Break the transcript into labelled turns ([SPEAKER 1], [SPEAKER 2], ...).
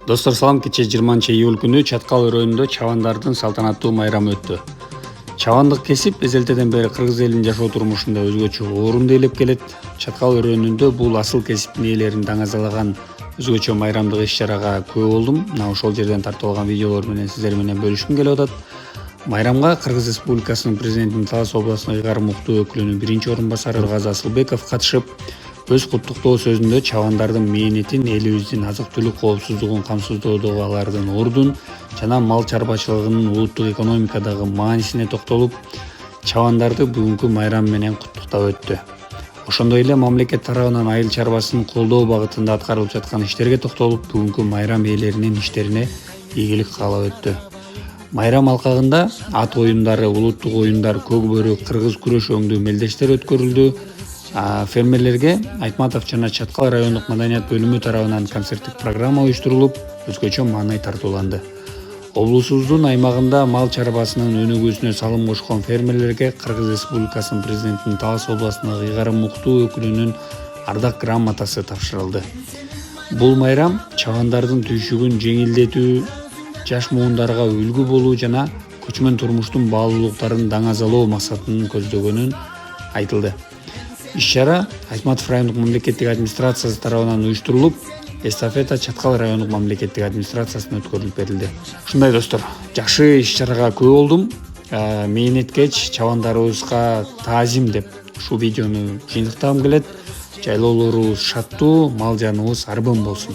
[SPEAKER 1] Достор салам, кече 20-июль күнү Чаткал өрөөнүндө чабандардын салтанаттуу майрамы өттү. Чабандык кесип эзелтеден бери кыргыз элинин жашоо турмушунда өзгөчө орунду ээлеп келет. Чаткал өрөөнүндө бул асыл кесиптин ээлерин даңазалаган өзгөчө майрамдык иш-чарага күбө болдум. Мына ошол жерден тартып алган видеолор менен сиздер менен бөлүшкүм келип атат. Майрамга Кыргыз Республикасынын президентинин Талас областындын ыйгарым укуктуу өкүлүнүн биринчи орун басары Нургазы Асылбеков катышып, өз куттуктоо сөзүндө чабандардын мээнетин, элибиздин азык-түлүк коопсуздугун камсыздоодогу алардын ордун жана мал чарбачылыгынын улуттук экономикадагы маанисине токтолуп, чабандарды бүгүнкү майрам менен куттуктап өттү. Ошондой эле мамлекет тарабынан айыл чарбасын колдоо багытында аткарылып жаткан иштерге токтолуп, бүгүнкү майрам ээлеринин иштерине ийгилик каалап өттү. Майрам алкагында ат оюндары, улуттук оюндар, көк бөрү, кыргыз күрөш өңдүү мелдештер өткөрүлдү. Фермерлерге Айтматов жана Чаткал райондук маданият бөлүмү тарабынан концерттик программа уюштурулуп, өзгөчө маанай тартууланды. Облусубуздун аймагында мал чарбасынын өнүгүүсүнө салым кошкон фермерлерге Кыргыз Республикасынын президентинин Талас областындагы ыйгарым укуктуу өкүлүнүн ардак грамотасы тапшырылды. Бул майрам чабандардын түйшүгүн жеңилдетүү, жаш муундарга үлгү болуу жана көчмөн турмуштун баалуулуктарын даңазалоо максатын көздөгөнүн айтылды. Иш-чара Айтматов райондук мамлекеттик администрациясы тарабынан уюштурулуп, эстафета Чаткал райондук мамлекеттик администрациясына өткөрүлүп берилди. Ушундай достор, жакшы иш-чарага күбө болдум. Мээнеткеч чабандарыбызга таазим деп ушул видеону жыйынтыктагым келет. Жайлоолорубуз шаттуу, мал жаныбыз арбын болсун.